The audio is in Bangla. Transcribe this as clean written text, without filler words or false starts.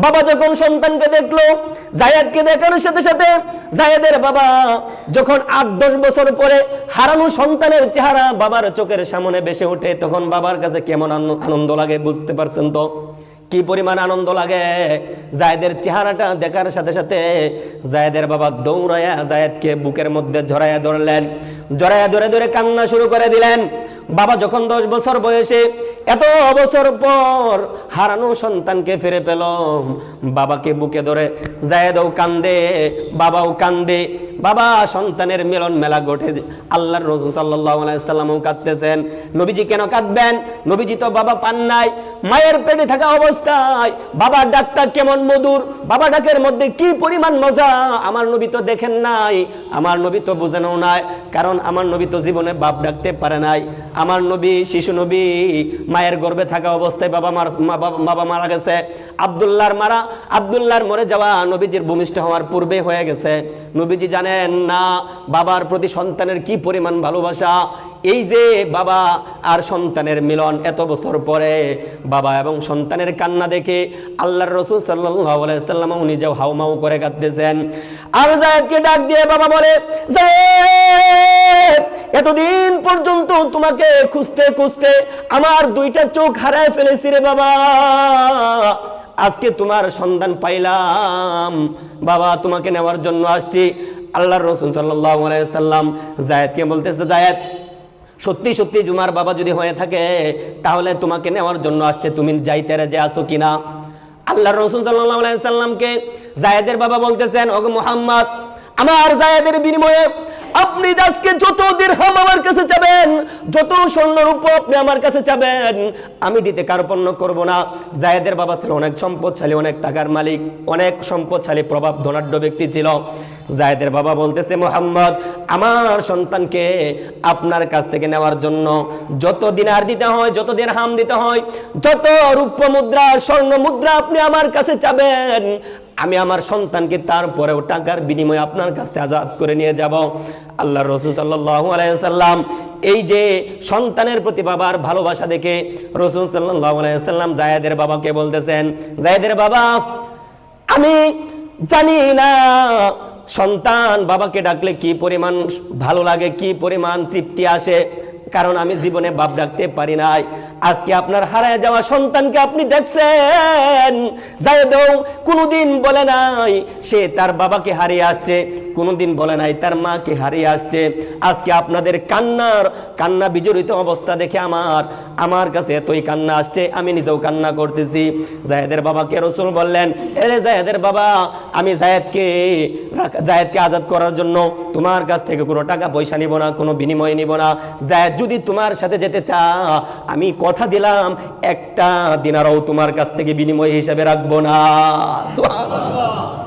বাবা যখন সন্তানকে দেখলো, জায়েদকে দেখানোর সাথে সাথে জায়েদের বাবা যখন 8-10 বছর পরে হারানো সন্তানের চেহারা বাবার চোখের সামনে ভেসে ওঠে, তখন বাবার কাছে কেমন আনন্দ লাগে বুঝতে পারছেন তো? কি পরিমাণ আনন্দ লাগে। জায়েদের চেহারাটা দেখার সাথে সাথে জায়েদের বাবা দৌড়ায়া জায়েদকে বুকের মধ্যে জড়াইয়া ধরলেন, জড়াইয়া ধরে ধরে কান্না শুরু করে দিলেন। বাবা যখন 10 বছর বয়সে এত বছর পর হারানো সন্তানকে ফিরে পেল, বাবাকে বুকে ধরে জায়েদও কান্দে, বাবাও কান্দে। বাবা সন্তানের মিলন মেলা ঘটে। আল্লাহর রাসূল সাল্লাল্লাহু আলাইহি সাল্লামও কাঁদতেছেন। নবীজি কেন কাঁদবেন? নবীজি তো বাবা পান নাই, মায়ের পেটে থাকা অবস্থায় বাবা ডাকটা কেমন মধুর, বাবা ডাকের মধ্যে কি পরিমাণ মজা আমার নবী তো দেখেন নাই, আমার নবী তো বুঝেনও নাই। কারণ আমার নবী তো জীবনে বাপ ডাকতে পারে নাই। আমার নবী শিশু নবী, মায়ের গর্ভে থাকা অবস্থায় বাবা মারা গেছে। আব্দুল্লাহর মরে যাওয়া নবীজির ভূমিষ্ঠ হওয়ার পূর্বে হয়ে গেছে। নবীজি জানেন না বাবার প্রতি সন্তানের কি পরিমাণ ভালোবাসা। এই যে বাবা আর সন্তানের মিলন এত বছর পরে, বাবা এবং সন্তানের কান্না দেখে আল্লাহর রাসূল সাল্লাল্লাহু আলাইহি ওয়াসাল্লাম নিজেও হাউমাউ করে কাঁদতেছেন। আর জায়েদকে ডাক দিয়ে বাবা বলে, জায়েদ, এতদিন পর্যন্ত তোমাকে খুঁজতে খুঁজতে আমার 2টা চোখ হারায় ফেলেছি রে বাবা, আজকে তোমার সন্ধান পাইলাম বাবা, তোমাকে নেওয়ার জন্য আসছি। আল্লাহর রাসূল সাল্লাল্লাহু আলাইহি ওয়াসাল্লাম জায়েদকে বলতেছে, জায়েদ, সত্যি সত্যি তোমার বাবা যদি হয়ে থাকে তাহলে তোমাকে নেওয়ার জন্য আসছে, তুমি যাইতে রাজি আছো কিনা? আল্লাহর রাসূল সাল্লাল্লাহু আলাইহি ওয়াসাল্লামকে জায়েদের বাবা বলতেছেন, ওগো মুহাম্মদ, আমার জায়েদের বিনিময়ে আপনি আজকে যত দিরহাম আমার কাছে চাবেন, যত স্বর্ণরূপ আপনি আমার কাছে চাবেন, আমি দিতে কার্পণ্য করব না। জায়েদের বাবা ছিল অনেক সম্পদশালী, অনেক টাকার মালিক, অনেক সম্পদশালী প্রভাব ধনাঢ্য ব্যক্তি ছিল। জায়েদের বাবা বলতেছে, মুহাম্মদ, আমার সন্তানকে আপনার কাছ থেকে নেওয়ার জন্য যত দিনার দিতে হয়, যত দিরহাম দিতে হয়, যত রূপ্য মুদ্রা স্বর্ণ মুদ্রা আপনি আমার কাছে চাবেন, আমি আমার সন্তানকে তারপরেও টাকার বিনিময়ে আপনার কাছ থেকে আজাদ করে নিয়ে যাব। আল্লাহর রাসূল সাল্লাল্লাহু আলাইহি ওয়াসাল্লাম এই যে সন্তানের প্রতি বাবার ভালোবাসা দেখে রাসূল সাল্লাল্লাহু আলাইহি ওয়াসাল্লাম জায়েদের বাবাকে বলতেছেন, জায়েদের বাবা, আমি জানি না সন্তান বাবাকে ডাকলে কি পরিমাণ ভালো লাগে, কি পরিমাণ তৃপ্তি আসে, কারণ আমি জীবনে বাপ ডাকতে পারি নাই। আজকে আপনার হারায় যাওয়া সন্তানকে আপনি দেখছেন। জায়েদও কোনোদিন বলে নাই সে তার বাবাকে হারিয়ে আসছে, কোনোদিন বলে নাই তার মাকে হারিয়ে আসছে। আজকে আপনাদের কান্না বিজড়িত অবস্থা দেখে আমার কাছে এতই কান্না আসছে, আমি নিজেও কান্না করতেছি। জায়েদের বাবাকে রাসূল বললেন, এরে জায়েদের বাবা, আমি জায়েদকে আজাদ করার জন্য তোমার কাছ থেকে কোনো টাকা পয়সা নিব না, কোনো বিনিময় নিব না। জায়েদ যদি তোমার সাথে যেতে চা, আমি কথা দিলাম একটা দিনারও তোমার কাছ থেকে বিনিময় হিসেবে রাখবো না। সুবহানাল্লাহ।